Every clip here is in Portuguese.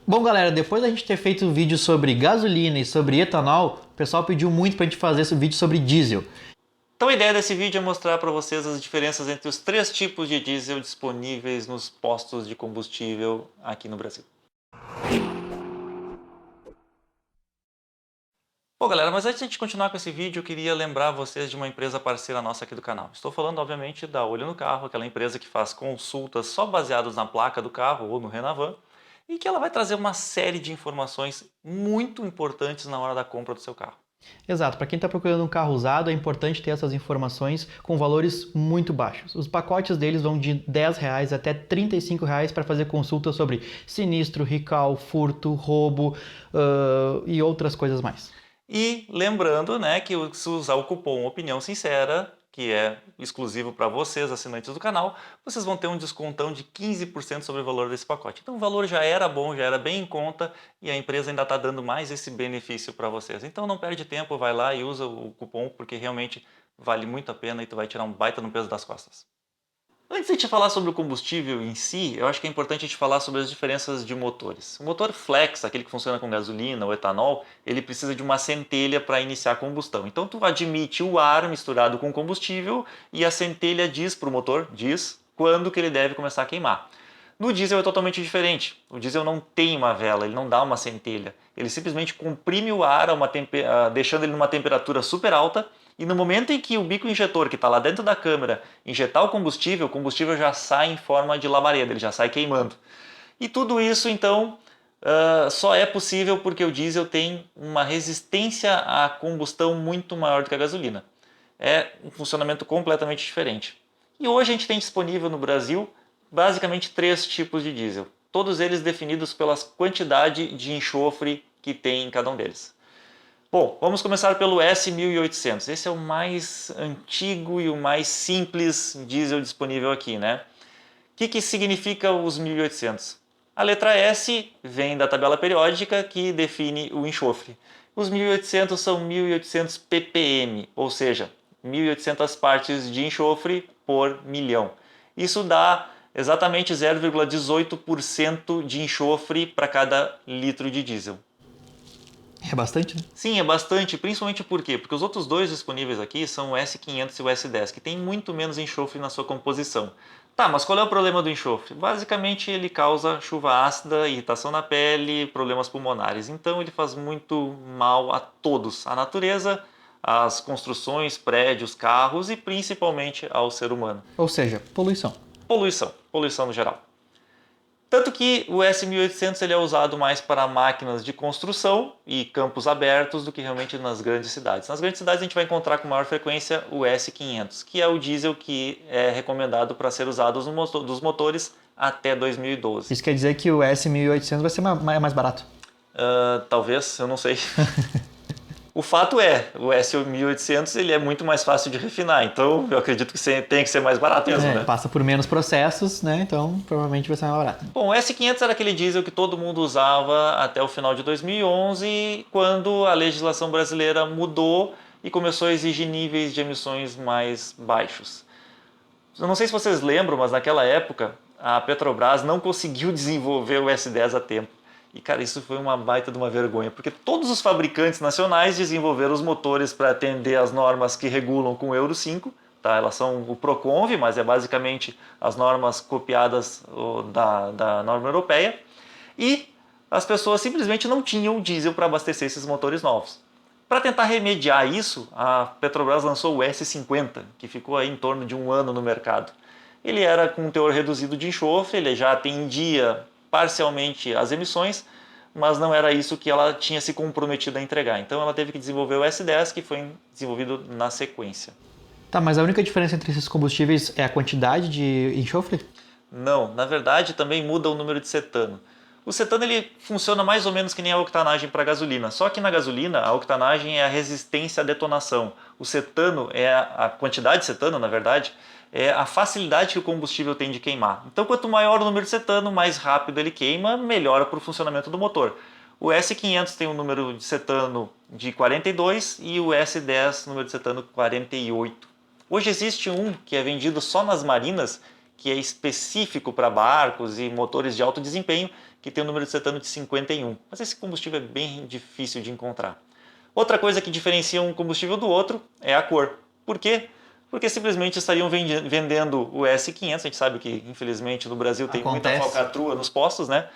Bom, galera, depois da gente ter feito um vídeo sobre gasolina e sobre etanol, o pessoal pediu muito pra gente fazer esse vídeo sobre diesel. Então a ideia desse vídeo é mostrar para vocês as diferenças entre os três tipos de diesel disponíveis nos postos de combustível aqui no Brasil. Bom, galera, mas antes de a gente continuar com esse vídeo, eu queria lembrar vocês de uma empresa parceira nossa aqui do canal. Estou falando, obviamente, da Olho no Carro, aquela empresa que faz consultas só baseadas na placa do carro ou no Renavan, e que ela vai trazer uma série de informações muito importantes na hora da compra do seu carro. Exato, para quem está procurando um carro usado, é importante ter essas informações com valores muito baixos. Os pacotes deles vão de R$ 10 até R$ 35 para fazer consultas sobre sinistro, recall, furto, roubo e outras coisas mais. E lembrando, né, que se usar o cupom Opinião Sincera, que é exclusivo para vocês, assinantes do canal, vocês vão ter um descontão de 15% sobre o valor desse pacote. Então o valor já era bom, já era bem em conta e a empresa ainda está dando mais esse benefício para vocês. Então não perde tempo, vai lá e usa o cupom porque realmente vale muito a pena e tu vai tirar um baita no peso das costas. Antes de a gente falar sobre o combustível em si, eu acho que é importante a gente falar sobre as diferenças de motores. O motor flex, aquele que funciona com gasolina ou etanol, ele precisa de uma centelha para iniciar a combustão. Então tu admite o ar misturado com combustível e a centelha diz para o motor, quando que ele deve começar a queimar. No diesel é totalmente diferente. O diesel não tem uma vela, ele não dá uma centelha. Ele simplesmente comprime o ar deixando ele numa temperatura super alta e no momento em que o bico injetor, que está lá dentro da câmara, injetar o combustível já sai em forma de labareda, ele já sai queimando. E tudo isso, então, só é possível porque o diesel tem uma resistência à combustão muito maior do que a gasolina. É um funcionamento completamente diferente. E hoje a gente tem disponível no Brasil basicamente três tipos de diesel, todos eles definidos pela quantidade de enxofre que tem em cada um deles. Bom, vamos começar pelo S1800. Esse é o mais antigo e o mais simples diesel disponível aqui, né? O que significa os 1800? A letra S vem da tabela periódica que define o enxofre. Os 1800 são 1800 ppm, ou seja, 1800 partes de enxofre por milhão. Isso dá exatamente 0,18% de enxofre para cada litro de diesel. É bastante, né? Sim, é bastante, principalmente por quê? Porque os outros dois disponíveis aqui são o S500 e o S10, que tem muito menos enxofre na sua composição. Tá, mas qual é o problema do enxofre? Basicamente ele causa chuva ácida, irritação na pele, problemas pulmonares. Então ele faz muito mal a todos, à natureza, às construções, prédios, carros e principalmente ao ser humano. Ou seja, poluição. Poluição no geral. Tanto que o S1800 ele é usado mais para máquinas de construção e campos abertos do que realmente nas grandes cidades. Nas grandes cidades a gente vai encontrar com maior frequência o S500, que é o diesel que é recomendado para ser usado nos motores até 2012. Isso quer dizer que o S1800 vai ser mais barato. Talvez, eu não sei. O fato é, o S1800 ele é muito mais fácil de refinar, então eu acredito que tem que ser mais barato mesmo, né? Passa por menos processos, né? Então provavelmente vai ser mais barato. Bom, o S500 era aquele diesel que todo mundo usava até o final de 2011, quando a legislação brasileira mudou e começou a exigir níveis de emissões mais baixos. Eu não sei se vocês lembram, mas naquela época a Petrobras não conseguiu desenvolver o S10 a tempo. E cara, isso foi uma baita de uma vergonha, porque todos os fabricantes nacionais desenvolveram os motores para atender as normas que regulam com o Euro 5, tá? Elas são o Proconv, mas é basicamente as normas copiadas da norma europeia. E as pessoas simplesmente não tinham diesel para abastecer esses motores novos. Para tentar remediar isso, a Petrobras lançou o S50, que ficou aí em torno de um ano no mercado. Ele era com um teor reduzido de enxofre, ele já atendia parcialmente as emissões, mas não era isso que ela tinha se comprometido a entregar. Então ela teve que desenvolver o S10, que foi desenvolvido na sequência. Tá, mas a única diferença entre esses combustíveis é a quantidade de enxofre? Não, na verdade também muda o número de cetano. O cetano ele funciona mais ou menos que nem a octanagem para gasolina, só que na gasolina a octanagem é a resistência à detonação. O cetano é a quantidade de cetano, na verdade, é a facilidade que o combustível tem de queimar. Então quanto maior o número de cetano, mais rápido ele queima, melhora para o funcionamento do motor. O S500 tem um número de cetano de 42 e o S10 número de cetano 48. Hoje existe um que é vendido só nas marinas, que é específico para barcos e motores de alto desempenho, que tem o número de cetano de 51. Mas esse combustível é bem difícil de encontrar. Outra coisa que diferencia um combustível do outro é a cor. Por quê? Porque simplesmente estariam vendendo o S500. A gente sabe que, infelizmente, no Brasil tem muita falcatrua nos postos, né?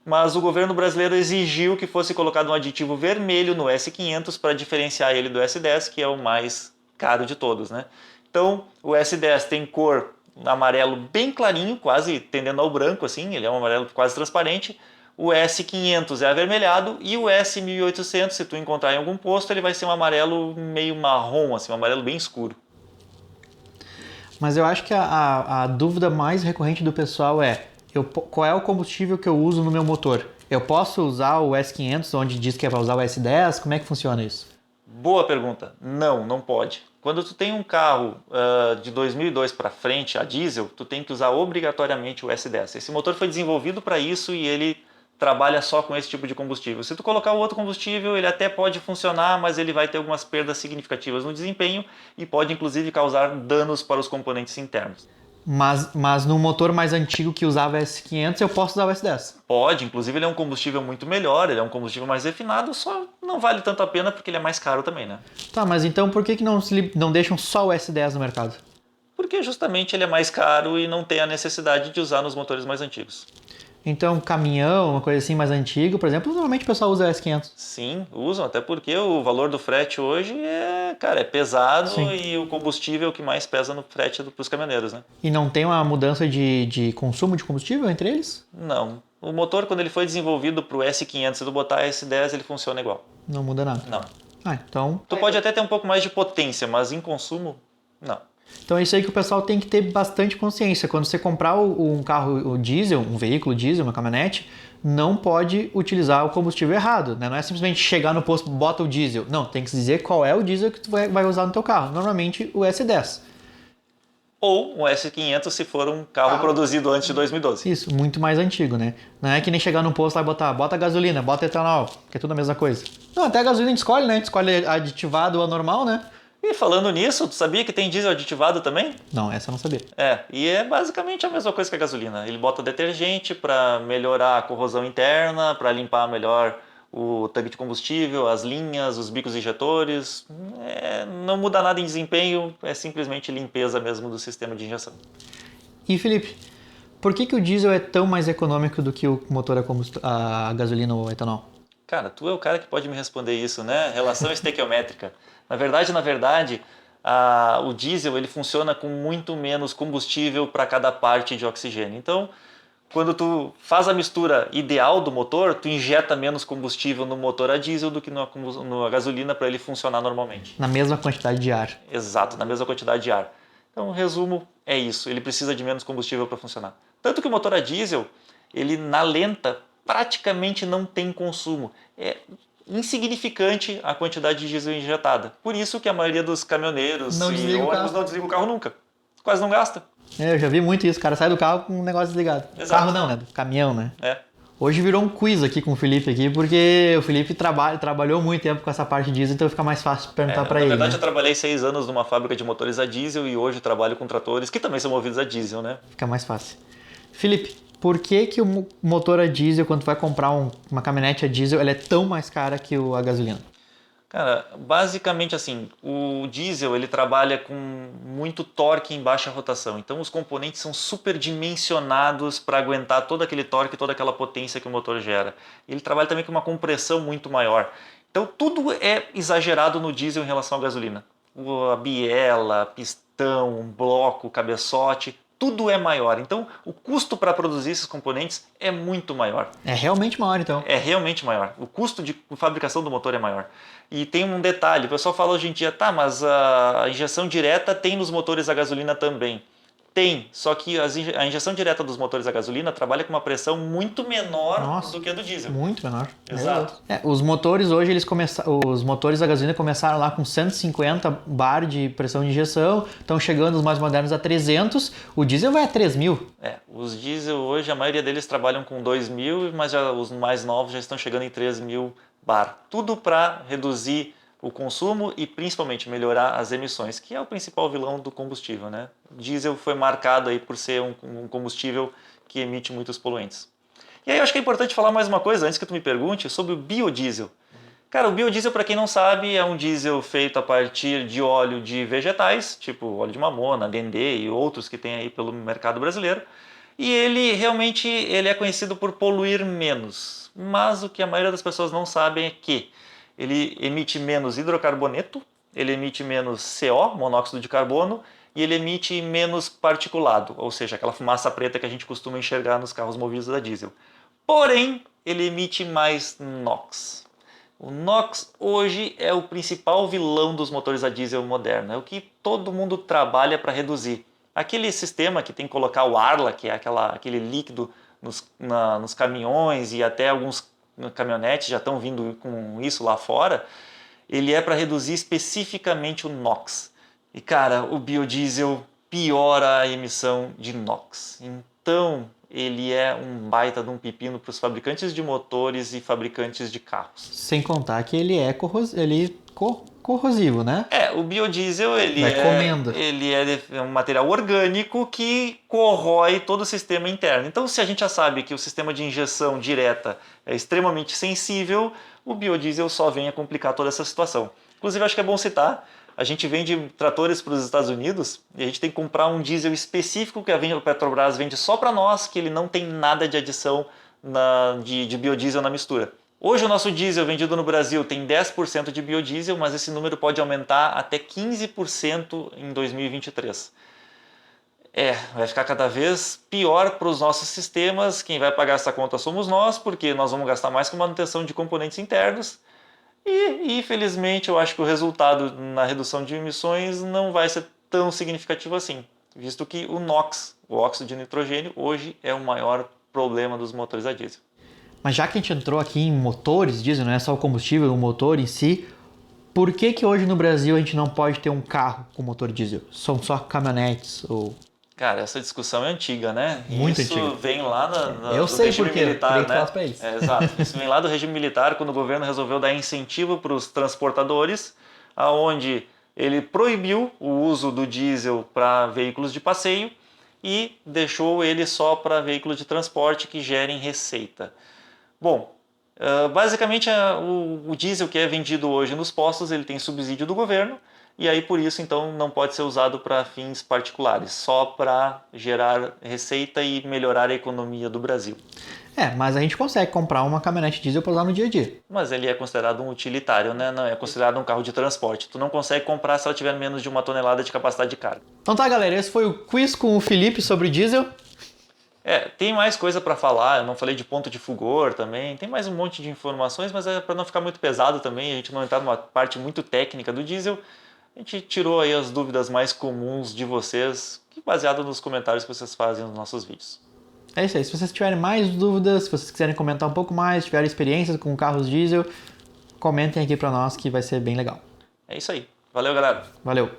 Mas o governo brasileiro exigiu que fosse colocado um aditivo vermelho no S500 para diferenciar ele do S10, que é o mais caro de todos, né? Então, o S10 tem cor amarelo bem clarinho, quase tendendo ao branco, assim, ele é um amarelo quase transparente. O S500 é avermelhado e o S1800, se tu encontrar em algum posto, ele vai ser um amarelo meio marrom, assim, um amarelo bem escuro. Mas eu acho que a dúvida mais recorrente do pessoal é qual é o combustível que eu uso no meu motor? Eu posso usar o S500, onde diz que é para usar o S10? Como é que funciona isso? Boa pergunta. Não, não pode. Quando tu tem um carro de 2002 para frente, a diesel, tu tem que usar obrigatoriamente o S10. Esse motor foi desenvolvido para isso e ele trabalha só com esse tipo de combustível. Se tu colocar o outro combustível, ele até pode funcionar, mas ele vai ter algumas perdas significativas no desempenho e pode inclusive causar danos para os componentes internos. Mas no motor mais antigo que usava S500, eu posso usar o S10? Pode, inclusive ele é um combustível muito melhor, ele é um combustível mais refinado, só não vale tanto a pena porque ele é mais caro também, né? Tá, mas então por que não deixam só o S10 no mercado? Porque justamente ele é mais caro e não tem a necessidade de usar nos motores mais antigos. Então, caminhão, uma coisa assim mais antiga, por exemplo, normalmente o pessoal usa o S500. Sim, usam, até porque o valor do frete hoje é pesado. Sim. E o combustível que mais pesa no frete para os caminhoneiros, né? E não tem uma mudança de consumo de combustível entre eles? Não. O motor, quando ele foi desenvolvido para o S500 e tu botar S10, ele funciona igual. Não muda nada? Não. Ah, então... Tu pode até ter um pouco mais de potência, mas em consumo, não. Então é isso aí que o pessoal tem que ter bastante consciência. Quando você comprar um carro o diesel, um veículo diesel, uma caminhonete, não pode utilizar o combustível errado, né? Não é simplesmente chegar no posto, bota o diesel. Não, tem que dizer qual é o diesel que tu vai usar no teu carro. Normalmente o S10. Ou um S500 se for um carro produzido antes de 2012. Isso, muito mais antigo, né? Não é que nem chegar no posto lá e bota gasolina, bota etanol, que é tudo a mesma coisa. Não, até a gasolina a gente escolhe, né? A gente escolhe aditivado ou normal, né? E falando nisso, tu sabia que tem diesel aditivado também? Não, essa eu não sabia. E é basicamente a mesma coisa que a gasolina. Ele bota detergente para melhorar a corrosão interna, para limpar melhor o tanque de combustível, as linhas, os bicos injetores. Não muda nada em desempenho, é simplesmente limpeza mesmo do sistema de injeção. E Felipe, por que o diesel é tão mais econômico do que o motor a gasolina ou etanol? Cara, tu é o cara que pode me responder isso, né? Relação estequiométrica. Na verdade, o diesel ele funciona com muito menos combustível para cada parte de oxigênio. Então, quando tu faz a mistura ideal do motor, tu injeta menos combustível no motor a diesel do que na gasolina para ele funcionar normalmente. Na mesma quantidade de ar. Exato, na mesma quantidade de ar. Então, o resumo é isso, ele precisa de menos combustível para funcionar. Tanto que o motor a diesel, ele na lenta praticamente não tem consumo. É insignificante a quantidade de diesel injetada. Por isso que a maioria dos caminhoneiros e ônibus não desliga o carro nunca. Quase não gasta. Eu já vi muito isso, o cara sai do carro com um negócio desligado. Exato. Carro não, né? Do caminhão, né? Hoje virou um quiz aqui com o Felipe aqui, porque o Felipe trabalhou muito tempo com essa parte de diesel, então fica mais fácil perguntar para ele. Na verdade, né? Eu trabalhei 6 anos numa fábrica de motores a diesel e hoje trabalho com tratores que também são movidos a diesel, né? Fica mais fácil. Felipe, por que o motor a diesel, quando tu vai comprar uma caminhonete a diesel, ela é tão mais cara que a gasolina? Cara, basicamente assim, o diesel ele trabalha com muito torque em baixa rotação, então os componentes são superdimensionados para aguentar todo aquele torque, toda aquela potência que o motor gera. Ele trabalha também com uma compressão muito maior. Então tudo é exagerado no diesel em relação à gasolina. A biela, pistão, bloco, cabeçote, tudo é maior. Então o custo para produzir esses componentes é muito maior. É realmente maior então? É realmente maior. O custo de fabricação do motor é maior. E tem um detalhe, o pessoal fala hoje em dia, tá, mas a injeção direta tem nos motores a gasolina também. Tem, só que a injeção direta dos motores a gasolina trabalha com uma pressão muito menor do que a do diesel. Muito menor. Exato. Os motores hoje, os motores a gasolina começaram lá com 150 bar de pressão de injeção, estão chegando os mais modernos a 300, o diesel vai a 3.000. Os diesel hoje, a maioria deles trabalham com 2.000, mas os mais novos já estão chegando em 3.000 bar. Tudo para reduzir o consumo e principalmente melhorar as emissões, que é o principal vilão do combustível, né? O diesel foi marcado aí por ser um combustível que emite muitos poluentes. E aí eu acho que é importante falar mais uma coisa, antes que tu me pergunte, sobre o biodiesel. Cara, o biodiesel, para quem não sabe, é um diesel feito a partir de óleo de vegetais, tipo óleo de mamona, dendê e outros que tem aí pelo mercado brasileiro. E ele realmente é conhecido por poluir menos. Mas o que a maioria das pessoas não sabem é que ele emite menos hidrocarboneto, ele emite menos CO, monóxido de carbono, e ele emite menos particulado, ou seja, aquela fumaça preta que a gente costuma enxergar nos carros movidos a diesel. Porém, ele emite mais NOx. O NOx hoje é o principal vilão dos motores a diesel moderno, é o que todo mundo trabalha para reduzir. Aquele sistema que tem que colocar o Arla, que é aquele líquido nos caminhões e até alguns caminhonetes já estão vindo com isso lá fora, ele é para reduzir especificamente o NOx. E cara, o biodiesel piora a emissão de NOx. Então ele é um baita de um pepino para os fabricantes de motores e fabricantes de carros. Sem contar que ele é corrosivo, né? O biodiesel ele é um material orgânico que corrói todo o sistema interno. Então, se a gente já sabe que o sistema de injeção direta é extremamente sensível, o biodiesel só vem a complicar toda essa situação. Inclusive, acho que é bom citar, a gente vende tratores para os Estados Unidos e a gente tem que comprar um diesel específico que a Petrobras vende só para nós, que ele não tem nada de adição de biodiesel na mistura. Hoje o nosso diesel vendido no Brasil tem 10% de biodiesel, mas esse número pode aumentar até 15% em 2023. Vai ficar cada vez pior para os nossos sistemas, quem vai pagar essa conta somos nós, porque nós vamos gastar mais com manutenção de componentes internos e infelizmente eu acho que o resultado na redução de emissões não vai ser tão significativo assim, visto que o NOx, o óxido de nitrogênio, hoje é o maior problema dos motores a diesel. Mas já que a gente entrou aqui em motores diesel, não é só o combustível, o motor em si, por que hoje no Brasil a gente não pode ter um carro com motor diesel? São só caminhonetes ou... Cara, essa discussão é antiga, né? Muito Isso antiga. vem lá Eu sei regime porque, militar, né? Pra isso. Exato. Isso vem lá do regime militar, quando o governo resolveu dar incentivo para os transportadores, aonde ele proibiu o uso do diesel para veículos de passeio e deixou ele só para veículos de transporte que gerem receita. Bom, basicamente o diesel que é vendido hoje nos postos, ele tem subsídio do governo e aí por isso então não pode ser usado para fins particulares, só para gerar receita e melhorar a economia do Brasil. Mas a gente consegue comprar uma caminhonete diesel para usar no dia a dia. Mas ele é considerado um utilitário, né? Não é considerado um carro de transporte. Tu não consegue comprar se ela tiver menos de 1 tonelada de capacidade de carga. Então tá, galera, esse foi o quiz com o Felipe sobre diesel. Tem mais coisa para falar, eu não falei de ponto de fulgor também, tem mais um monte de informações, mas para não ficar muito pesado também, a gente não entrar numa parte muito técnica do diesel, a gente tirou aí as dúvidas mais comuns de vocês, baseado nos comentários que vocês fazem nos nossos vídeos. É isso aí, se vocês tiverem mais dúvidas, se vocês quiserem comentar um pouco mais, tiverem experiências com carros diesel, comentem aqui para nós que vai ser bem legal. É isso aí, valeu galera! Valeu!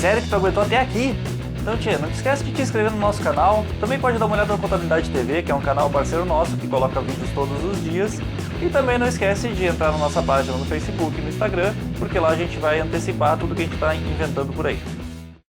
Sério que tu aguentou até aqui? Então, tia, não esquece de te inscrever no nosso canal. Também pode dar uma olhada no Contabilidade TV, que é um canal parceiro nosso, que coloca vídeos todos os dias. E também não esquece de entrar na nossa página no Facebook e no Instagram, porque lá a gente vai antecipar tudo que a gente está inventando por aí.